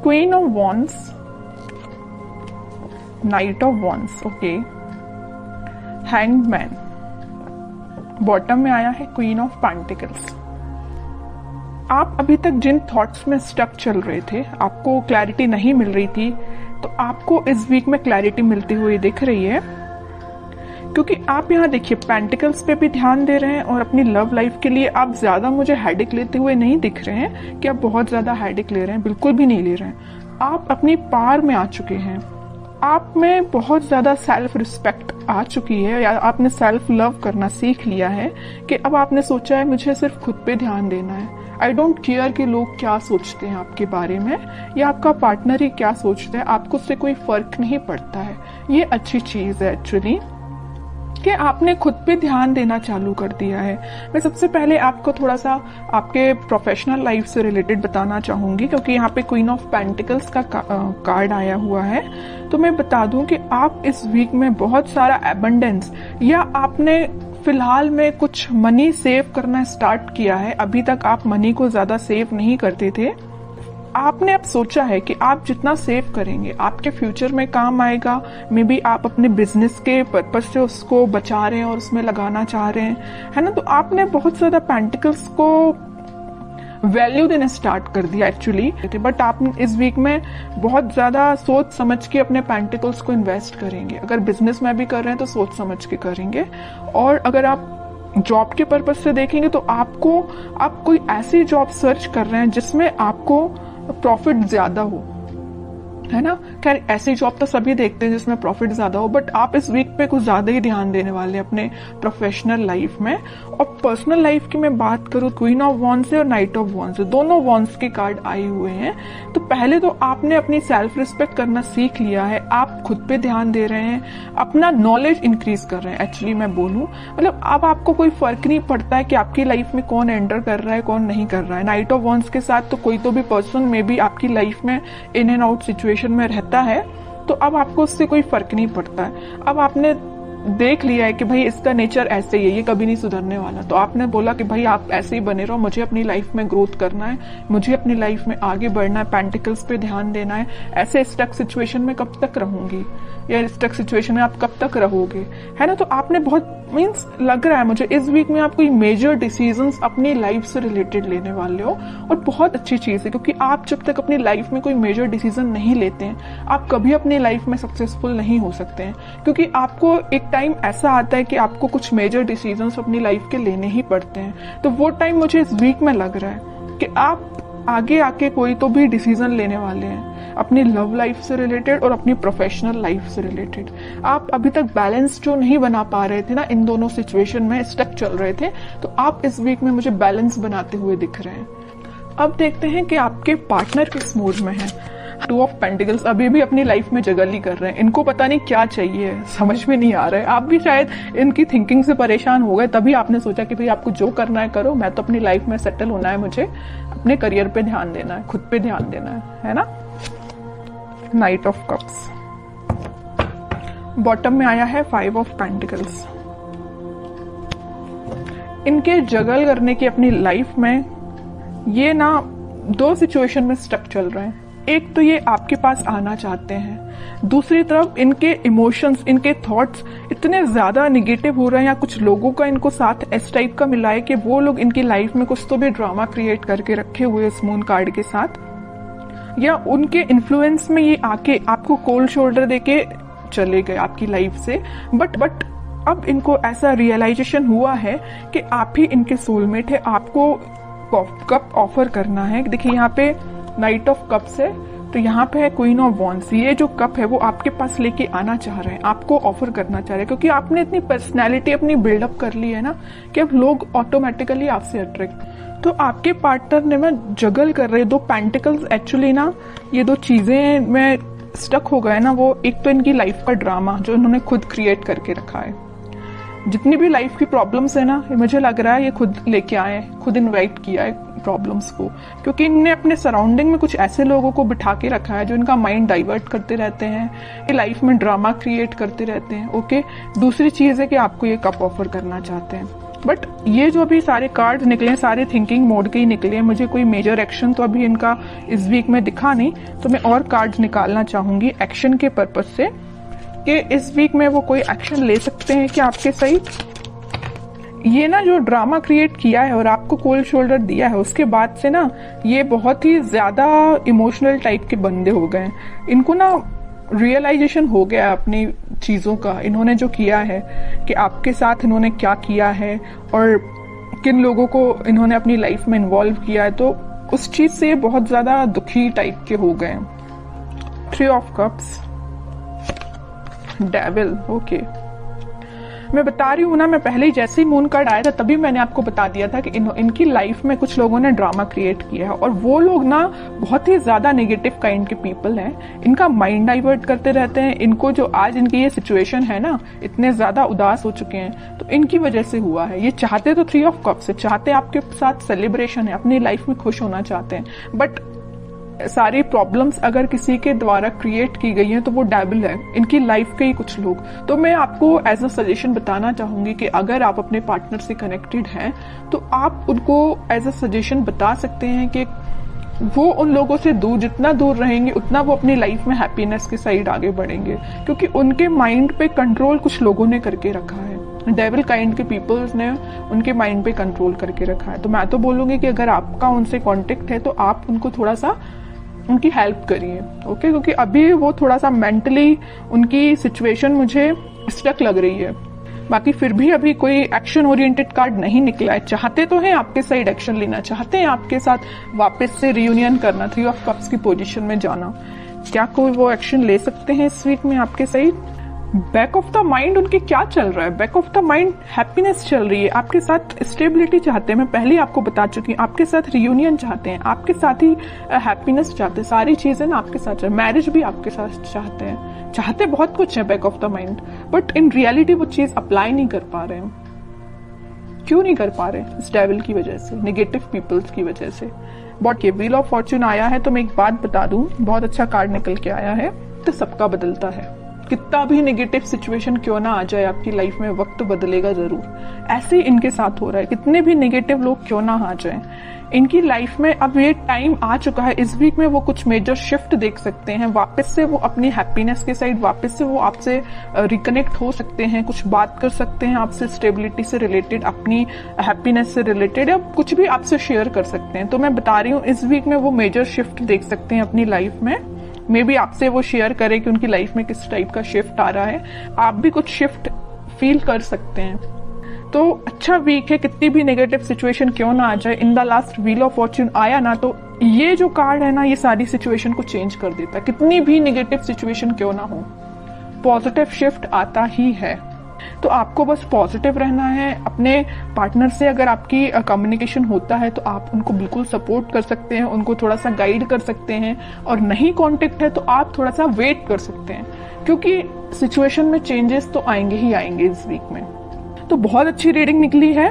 Queen of wands, night of wands, okay, hanged man, bottom में आया है queen of pentacles. आप अभी तक जिन थॉट्स में स्टक चल रहे थे, आपको क्लैरिटी नहीं मिल रही थी, तो आपको इस वीक में क्लैरिटी मिलती हुई दिख रही है, क्योंकि आप यहाँ देखिए पेंटिकल्स पे भी ध्यान दे रहे हैं और अपनी लव लाइफ के लिए आप ज्यादा मुझे हेडेक लेते हुए नहीं दिख रहे हैं कि आप बहुत ज्यादा हेडेक ले रहे हैं, बिल्कुल भी नहीं ले रहे हैं। आप अपनी पार में आ चुके हैं, आप में बहुत ज्यादा सेल्फ रिस्पेक्ट आ चुकी है, या आपने सेल्फ लव करना सीख लिया है कि अब आपने सोचा है मुझे सिर्फ खुद पे ध्यान देना है। आई डोंट केयर कि लोग क्या सोचते हैं आपके बारे में या आपका पार्टनर ही क्या सोचते हैं, आपको उससे कोई फर्क नहीं पड़ता है। ये अच्छी चीज है एक्चुअली कि आपने खुद पे ध्यान देना चालू कर दिया है। मैं सबसे पहले आपको थोड़ा सा आपके प्रोफेशनल लाइफ से रिलेटेड बताना चाहूंगी, क्योंकि यहाँ पे क्वीन ऑफ पेंटिकल्स का कार्ड आया हुआ है। तो मैं बता दूं कि आप इस वीक में बहुत सारा एबंडेंस, या आपने फिलहाल में कुछ मनी सेव करना स्टार्ट किया है। अभी तक आप मनी को ज्यादा सेव नहीं करते थे, आपने अब सोचा है कि आप जितना सेव करेंगे आपके फ्यूचर में काम आएगा। मे बी आप अपने बिजनेस के पर्पज से उसको बचा रहे हैं और उसमें लगाना चाह रहे हैं, है ना। तो आपने बहुत ज्यादा पेंटिकल्स को वैल्यू देना स्टार्ट कर दिया एक्चुअली, बट आप इस वीक में बहुत ज्यादा सोच समझ के अपने पेंटिकल्स को इन्वेस्ट करेंगे। अगर बिजनेस में भी कर रहे हैं तो सोच समझ के करेंगे, और अगर आप जॉब के पर्पज से देखेंगे तो आप कोई ऐसी जॉब सर्च कर रहे हैं जिसमें आपको प्रॉफिट ज्यादा हो, है ना। खैर ऐसी जॉब तो सभी देखते हैं जिसमें प्रॉफिट ज्यादा हो, बट आप इस वीक पे कुछ ज्यादा ही ध्यान देने वाले हैं अपने प्रोफेशनल लाइफ में। और पर्सनल लाइफ की मैं बात करूं, क्वीन ऑफ वॉन्ड्स से और नाइट ऑफ वॉन्ड्स से, दोनों वॉन्ड्स के कार्ड आए हुए हैं। तो पहले तो आपने अपनी सेल्फ रिस्पेक्ट करना सीख लिया है, आप खुद पे ध्यान दे रहे हैं, अपना नॉलेज इंक्रीज कर रहे हैं। एक्चुअली मैं बोलूं, मतलब अब आपको कोई फर्क नहीं पड़ता है कि आपकी लाइफ में कौन एंटर कर रहा है कौन नहीं कर रहा है। नाइट ऑफ वॉन्ड्स के साथ तो कोई तो भी पर्सन में भी आपकी लाइफ में इन एंड आउट सिचुएशन में रहता है, तो अब आपको उससे कोई फर्क नहीं पड़ता है। अब आपने देख लिया है कि भाई इसका नेचर ऐसे ही है, ये कभी नहीं सुधरने वाला, तो आपने बोला कि भाई आप ऐसे ही बने रहो, मुझे अपनी लाइफ में ग्रोथ करना है, मुझे अपनी लाइफ में आगे बढ़ना है, पेंटिकल्स पे ध्यान देना है। ऐसे स्टक सिचुएशन में कब तक रहूंगी, या स्टक सिचुएशन में आप कब तक रहोगे, है ना। तो आपने बहुत मीन्स लग रहा है मुझे इस वीक में आप कोई मेजर डिसीजंस अपनी लाइफ से रिलेटेड लेने वाले हो, और बहुत अच्छी चीज है, क्योंकि आप जब तक अपनी लाइफ में कोई मेजर डिसीजन नहीं लेते हैं आप कभी अपनी लाइफ में सक्सेसफुल नहीं हो सकते हैं। क्योंकि आपको एक टाइम ऐसा आता है कि आपको कुछ मेजर डिसीजंस अपनी लाइफ के लेने ही पड़ते हैं। तो वो टाइम मुझे इस वीक में लग रहा है कि आप आगे आके कोई तो भी डिसीजन लेने वाले हैं अपनी लव लाइफ से रिलेटेड और अपनी प्रोफेशनल लाइफ से रिलेटेड। आप अभी तक बैलेंस जो नहीं बना पा रहे थे ना, इन दोनों सिचुएशन में स्टक चल रहे थे, तो आप इस वीक में मुझे बैलेंस बनाते हुए दिख रहे हैं। अब देखते हैं कि आपके पार्टनर किस मूड में है। टू ऑफ पेंटिकल्स अभी भी अपनी लाइफ में जगली कर रहे हैं, इनको पता नहीं क्या चाहिए, समझ में नहीं आ रहा है। आप भी शायद इनकी थिंकिंग से परेशान हो गए, तभी आपने सोचा कि भाई आपको जो करना है करो, मैं तो अपनी लाइफ में सेटल होना है, मुझे अपने करियर पे ध्यान देना है, खुद पे ध्यान देना है ना। नाइट ऑफ कप्स, बॉटम में आया है 5 ऑफ पेंटिकल्स। इनके जगल करने की अपनी लाइफ में ये ना 2 सिचुएशन में स्टक चल रहे हैं। एक तो ये आपके पास आना चाहते हैं, दूसरी तरफ इनके इमोशंस, इनके थॉट्स इतने ज्यादा निगेटिव हो रहे हैं, या कुछ लोगों का इनको साथ इस टाइप का मिला है कि वो लोग इनकी लाइफ में कुछ तो भी ड्रामा क्रिएट करके रखे हुए इस मून कार्ड के साथ, या उनके इन्फ्लुएंस में ये आके आपको कोल्ड शोल्डर देके चले गए आपकी लाइफ से। बट अब इनको ऐसा रियलाइजेशन हुआ है कि आप ही इनके सोलमेट है, आपको कप ऑफर करना है। देखिए यहाँ पे नाइट ऑफ कप्स है, तो यहाँ पे है क्वीन ऑफ वॉन्ड्स। ये जो कप है वो आपके पास लेके आना चाह रहे हैं, आपको ऑफर करना चाह रहे हैं, क्योंकि आपने इतनी पर्सनैलिटी अपनी बिल्डअप कर ली है ना कि अब लोग ऑटोमेटिकली आपसे अट्रैक्ट। तो आपके पार्टनर ने मैं जगल कर रहे 2 पेंटिकल्स। एक्चुअली ना ये 2 चीजें में स्टक हो गए ना, वो एक तो इनकी लाइफ का ड्रामा जो इन्होंने खुद क्रिएट करके रखा है। जितनी भी लाइफ की प्रॉब्लम्स है ना, मुझे लग रहा है ये खुद लेके आए, खुद इनवाइट किया है प्रॉब्लम्स को, क्योंकि इनने अपने सराउंडिंग में कुछ ऐसे लोगों को बिठा के रखा है जो इनका माइंड डाइवर्ट करते रहते हैं, ये लाइफ में ड्रामा क्रिएट करते रहते हैं। ओके, दूसरी चीज है कि आपको ये कप ऑफर करना चाहते हैं। बट ये जो अभी सारे कार्ड निकले सारे थिंकिंग मोड के ही निकले हैं, मुझे कोई मेजर एक्शन तो अभी इनका इस वीक में दिखा नहीं, तो मैं और कार्ड्स निकालना चाहूंगी एक्शन के पर्पज से कि इस वीक में वो कोई एक्शन ले सकते हैं क्या आपके सही। ये ना जो ड्रामा क्रिएट किया है और आपको कोल्ड शोल्डर दिया है, उसके बाद से ना ये बहुत ही ज्यादा इमोशनल टाइप के बंदे हो गए हैं। इनको ना रियलाइजेशन हो गया अपनी चीजों का, इन्होंने जो किया है कि आपके साथ इन्होंने क्या किया है और किन लोगों को इन्होंने अपनी लाइफ में इन्वॉल्व किया है, तो उस चीज से बहुत ज्यादा दुखी टाइप के हो गए। 3 ऑफ कप्स, डेविल, ओके। मैं बता रही हूँ ना, मैं पहले ही जैसे ही मून कार्ड आया था तभी मैंने आपको बता दिया था कि इनकी लाइफ में कुछ लोगों ने ड्रामा क्रिएट किया है और वो लोग ना बहुत ही ज्यादा नेगेटिव काइंड के पीपल हैं। इनका माइंड डाइवर्ट करते रहते हैं। इनको जो आज इनकी ये सिचुएशन है ना, इतने ज्यादा उदास हो चुके हैं, तो इनकी वजह से हुआ है। ये चाहते तो 3 ऑफ कप्स है, चाहते आपके साथ सेलिब्रेशन है, अपनी लाइफ में खुश होना चाहते हैं, बट सारी प्रॉब्लम्स अगर किसी के द्वारा क्रिएट की गई हैं तो वो डेविल है, इनकी लाइफ के ही कुछ लोग। तो मैं आपको एज अ सजेशन बताना चाहूंगी कि अगर आप अपने पार्टनर से कनेक्टेड हैं तो आप उनको एज अ सजेशन बता सकते हैं कि वो उन लोगों से दूर, जितना दूर रहेंगे उतना वो अपनी लाइफ में हैप्पीनेस के साइड आगे बढ़ेंगे, क्योंकि उनके माइंड पे कंट्रोल कुछ लोगों ने करके रखा है। डेविल काइंड के पीपल्स ने उनके माइंड पे कंट्रोल करके रखा है। तो मैं तो बोलूंगी कि अगर आपका उनसे कांटेक्ट है तो आप उनको थोड़ा सा उनकी हेल्प करिए, ओके, क्योंकि अभी वो थोड़ा सा मेंटली उनकी सिचुएशन मुझे स्टक लग रही है। बाकी फिर भी अभी कोई एक्शन ओरिएंटेड कार्ड नहीं निकला है। चाहते तो हैं आपके साइड एक्शन लेना, चाहते हैं आपके साथ वापस से रियूनियन करना, 3 ऑफ कप्स की पोजीशन में जाना। क्या कोई वो एक्शन ले सकते हैं इस वीक में आपके side? Back of the mind उनके क्या चल रहा है? Back of the mind happiness चल रही है, आपके साथ स्टेबिलिटी चाहते हैं। मैं पहले आपको बता चुकी हूँ, आपके साथ रियूनियन चाहते हैं, आपके साथ ही हैप्पीनेस चाहते हैं, सारी चीजें ना आपके साथ, मैरिज भी आपके साथ चाहते हैं, चाहते बहुत कुछ है back of the mind, but in reality वो चीज अप्लाई नहीं कर पा रहे हैं। क्यों नहीं कर पा रहे? इस डेविल की वजह से, नेगेटिव पीपल्स की वजह से। बट ये व्हील ऑफ फॉर्च्यून आया है तो मैं एक बात बता दूं, बहुत अच्छा कार्ड निकल के आया है, तो सबका बदलता है। कितना भी नेगेटिव सिचुएशन क्यों ना आ जाए आपकी लाइफ में, वक्त बदलेगा जरूर। ऐसे ही इनके साथ हो रहा है, कितने भी नेगेटिव लोग क्यों ना आ जाएं, इनकी लाइफ में अब ये टाइम आ चुका है। इस वीक में वो कुछ मेजर शिफ्ट देख सकते हैं, वापस से वो अपनी हैप्पीनेस के साइड, वापस से वो आपसे रिकनेक्ट हो सकते हैं, कुछ बात कर सकते हैं आपसे स्टेबिलिटी से रिलेटेड, अपनी हैप्पीनेस से रिलेटेड, या कुछ भी आपसे शेयर कर सकते हैं। तो मैं बता रही हूँ इस वीक में वो मेजर शिफ्ट देख सकते हैं अपनी लाइफ में। मे बी आपसे वो शेयर करें कि उनकी लाइफ में किस टाइप का शिफ्ट आ रहा है, आप भी कुछ शिफ्ट फील कर सकते हैं। तो अच्छा वीक है, कितनी भी नेगेटिव सिचुएशन क्यों ना आ जाए। In the last wheel of Fortune आया ना, तो ये जो कार्ड है ना, ये सारी सिचुएशन को चेंज कर देता है। कितनी भी नेगेटिव सिचुएशन क्यों ना हो, पॉजिटिव शिफ्ट आता ही है। तो आपको बस पॉजिटिव रहना है। अपने पार्टनर से अगर आपकी कम्युनिकेशन होता है तो आप उनको बिल्कुल सपोर्ट कर सकते हैं, उनको थोड़ा सा गाइड कर सकते हैं, और नहीं कांटेक्ट है तो आप थोड़ा सा वेट कर सकते हैं, क्योंकि सिचुएशन में चेंजेस तो आएंगे ही आएंगे इस वीक में। तो बहुत अच्छी रीडिंग निकली है।